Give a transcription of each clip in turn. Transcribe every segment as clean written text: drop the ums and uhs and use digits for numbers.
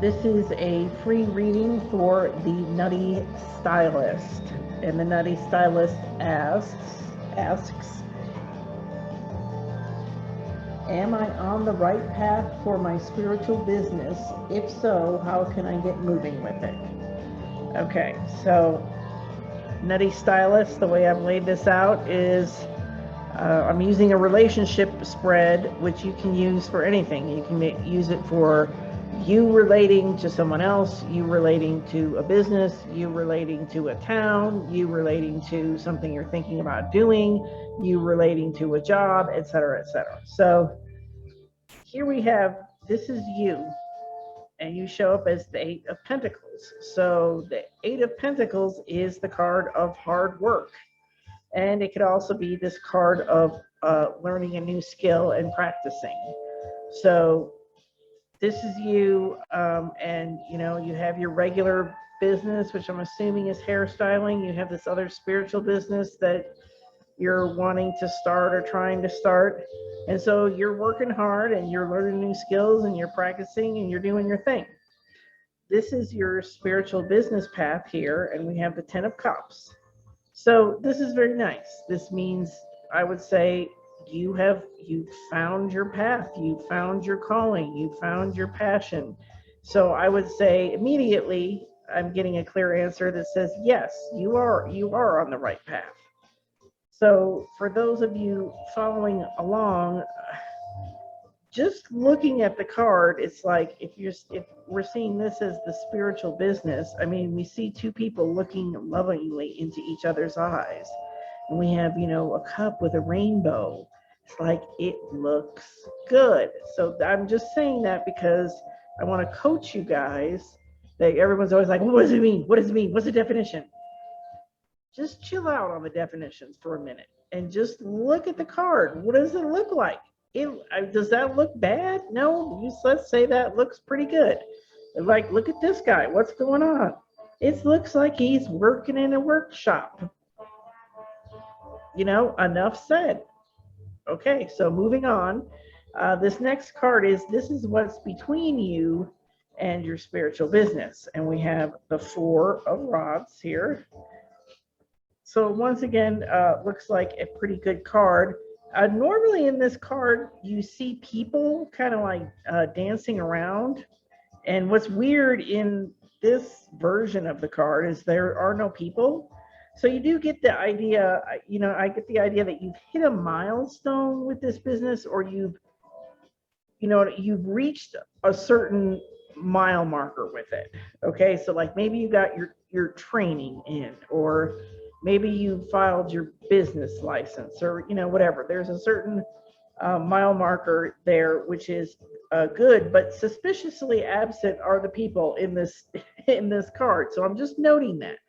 This is a free reading for the Nutty Stylist. And the Nutty Stylist asks, am I on the right path for my spiritual business? If so, how can I get moving with it? Okay, so Nutty Stylist, the way I've laid this out is I'm using a relationship spread, which you can use for anything. You can use it for you relating to someone else, you relating to a business, you relating to a town, you relating to something you're thinking about doing, you relating to a job, etc., etc. So here we have, this is you, and you show up as the Eight of Pentacles. So the Eight of Pentacles is the card of hard work. And it could also be this card of learning a new skill and practicing. So this is you, and you have your regular business, which I'm assuming is hairstyling. You have this other spiritual business that you're wanting to start or trying to start. And so you're working hard and you're learning new skills and you're practicing and you're doing your thing. This is your spiritual business path here, and we have the Ten of Cups. So this is very nice. This means, I would say, you found your path, you found your calling, you found your passion. So I would say immediately I'm getting a clear answer that says yes, you are on the right path. So for those of you following along, just looking at the card, it's like if we're seeing this as the spiritual business, I mean, we see two people looking lovingly into each other's eyes. And we have, a cup with a rainbow. It's like, it looks good. So I'm just saying that because I want to coach you guys. That everyone's always like, well, what does it mean? What does it mean? What's the definition? Just chill out on the definitions for a minute and just look at the card. What does it look like? Does that look bad? No, let's say that looks pretty good. Like, look at this guy. What's going on? It looks like he's working in a workshop. Enough said. Okay, so moving on. This next card this is what's between you and your spiritual business. And we have the Four of Rods here. So once again, looks like a pretty good card. Normally in this card, you see people kind of like dancing around. And what's weird in this version of the card is there are no people. So you do get the idea, I get the idea that you've hit a milestone with this business, or you've reached a certain mile marker with it. Okay, so like maybe you got your training in, or maybe you filed your business license, or whatever. There's a certain mile marker there, which is good, but suspiciously absent are the people in this card. So I'm just noting that.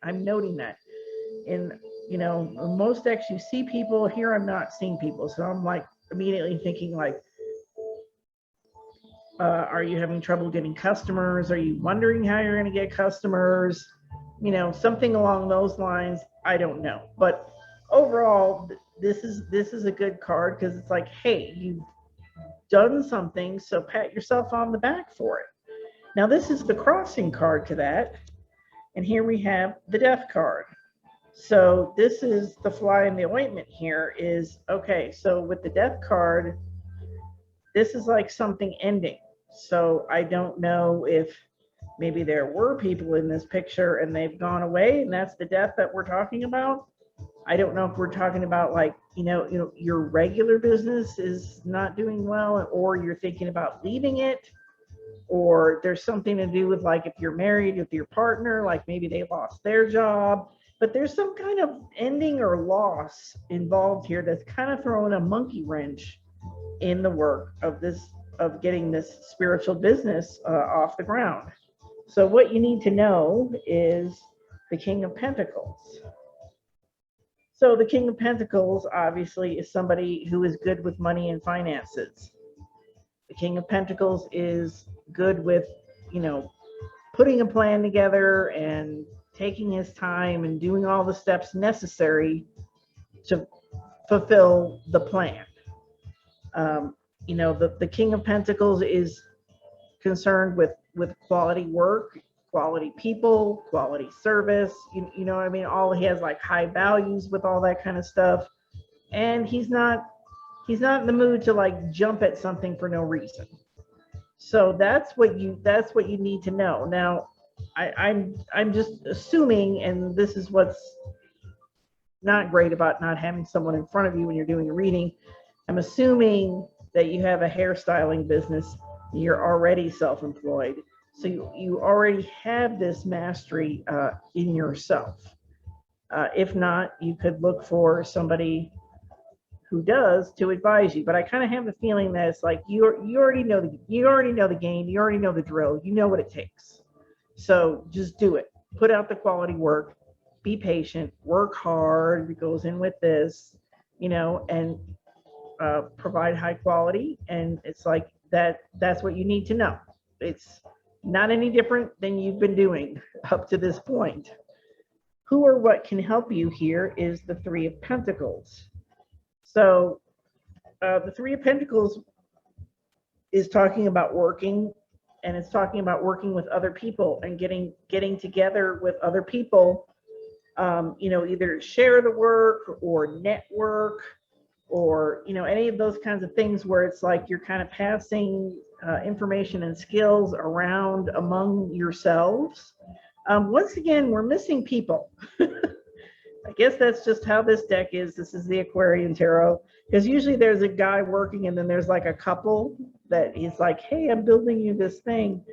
In most decks you see people. Here I'm not seeing people, so I'm like immediately thinking like, are you having trouble getting customers? Are you wondering how you're going to get customers? Something along those lines. I don't know, but overall, this is a good card because it's like, hey, you've done something, so pat yourself on the back for it. Now this is the crossing card to that, and here we have the Death card. So this is the fly in the ointment here is, okay, so with the Death card, this is like something ending. So I don't know if maybe there were people in this picture and they've gone away, and that's the death that we're talking about. I don't know if we're talking about like, your regular business is not doing well, or you're thinking about leaving it, or there's something to do with like if you're married with your partner, like maybe they lost their job, but there's some kind of ending or loss involved here that's kind of throwing a monkey wrench in the work of getting this spiritual business off the ground. So what you need to know is the King of Pentacles. So the King of Pentacles obviously is somebody who is good with money and finances. The King of Pentacles is good with, putting a plan together and taking his time and doing all the steps necessary to fulfill the plan. The King of Pentacles is concerned with quality work, quality people, quality service. You know what I mean? All he has like high values with all that kind of stuff, and he's not in the mood to like jump at something for no reason. So that's what you need to know. Now, I'm just assuming, and this is what's not great about not having someone in front of you when you're doing a reading. I'm assuming that you have a hairstyling business. You're already self-employed, so you already have this mastery in yourself. If not, you could look for somebody who does to advise you. But I kind of have the feeling that it's like you already know the game, you already know the drill, you know what it takes. So just do it. Put out the quality work. Be patient. Work hard. It goes in with this, and provide high quality. And it's like that. That's what you need to know. It's not any different than you've been doing up to this point. Who or what can help you here is the Three of Pentacles. So the Three of Pentacles is talking about working, and it's talking about working with other people and getting together with other people, either share the work or network, or any of those kinds of things where it's like you're kind of passing information and skills around among yourselves. Once again, we're missing people. I guess that's just how this deck is. This is the Aquarian Tarot, because usually there's a guy working and then there's like a couple that he's like, hey, I'm building you this thing.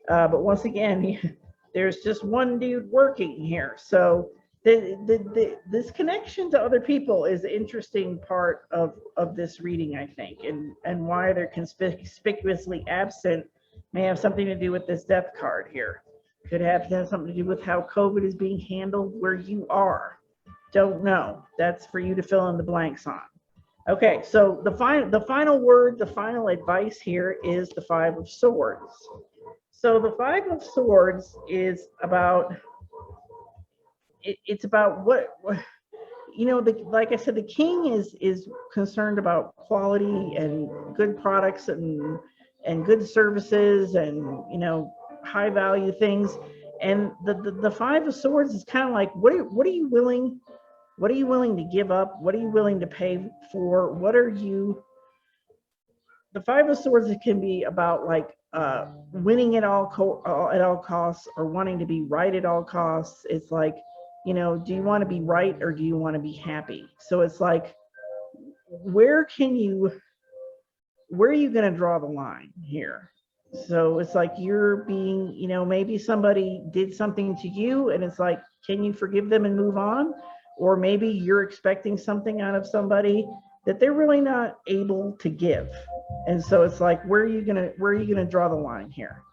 But once again, there's just one dude working here. So this connection to other people is the interesting part of this reading, I think, and why they're conspicuously absent may have something to do with this Death card here. Could have something to do with how COVID is being handled where you are. Don't know. That's for you to fill in the blanks on. Okay, so the final word, the final advice here is the Five of Swords. So the Five of Swords is about, it's about what like I said, the king is concerned about quality and good products and good services and high value things. And the Five of Swords is kind of like, what are you willing to give up? What are you willing to pay for? The Five of Swords, it can be about like winning at all costs, or wanting to be right at all costs. It's like, do you want to be right or do you want to be happy? So it's like, where are you going to draw the line here? So it's like you're being, maybe somebody did something to you and it's like, can you forgive them and move on? Or maybe you're expecting something out of somebody that they're really not able to give. And so it's like, where are you gonna draw the line here?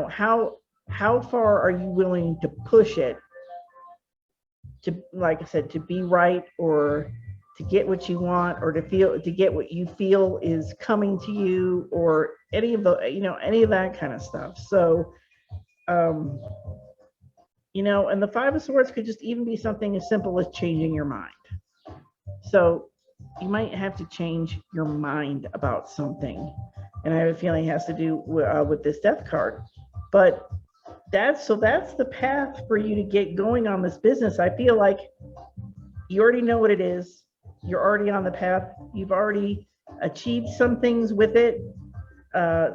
How far are you willing to push it to, like I said, to be right, or to get what you want, or to get what you feel is coming to you, or any of that kind of stuff. So and the Five of Swords could just even be something as simple as changing your mind. So you might have to change your mind about something, and I have a feeling it has to do with this Death card. But that's the path for you to get going on this business. I feel like you already know what it is. You're already on the path. You've already achieved some things with it.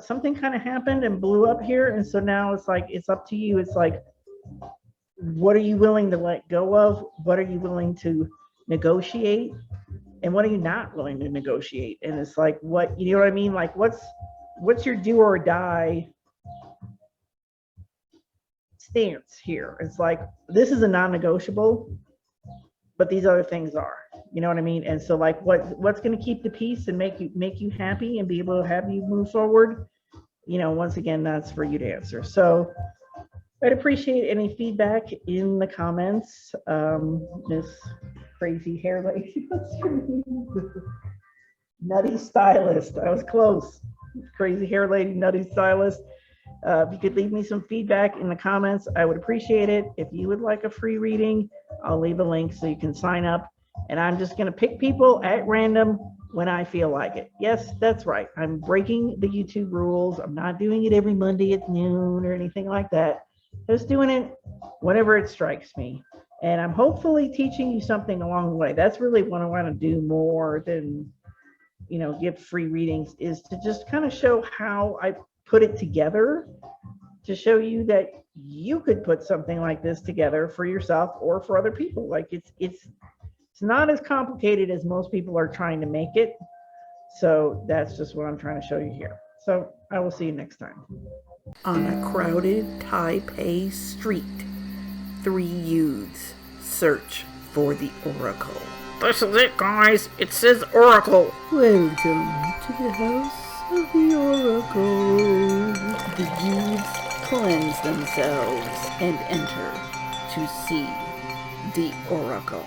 Something kind of happened and blew up here, and so now it's like, it's up to you. It's like, what are you willing to let go of? What are you willing to negotiate? And what are you not willing to negotiate? And it's like, what, you know what I mean? Like, what's your do or die stance here? It's like, this is a non-negotiable, but these other things are, you know what I mean? And so like, what's going to keep the peace and make you happy and be able to have you move forward? Once again, that's for you to answer. So I'd appreciate any feedback in the comments. Miss Crazy Hair Lady, what's your name? Nutty Stylist. I was close. Crazy Hair Lady, Nutty Stylist. If you could leave me some feedback in the comments, I would appreciate it. If you would like a free reading, I'll leave a link so you can sign up. And I'm just going to pick people at random when I feel like it. Yes, that's right. I'm breaking the YouTube rules. I'm not doing it every Monday at noon or anything like that. Just doing it whenever it strikes me. And I'm hopefully teaching you something along the way. That's really what I want to do more than, give free readings, is to just kind of show how I put it together, to show you that you could put something like this together for yourself or for other people. Like it's not as complicated as most people are trying to make it. So that's just what I'm trying to show you here. So I will see you next time. On a crowded Taipei street, 3 youths search for the Oracle. This is it, guys. It says Oracle. Welcome to the house of the Oracle. The youths cleanse themselves and enter to see the Oracle.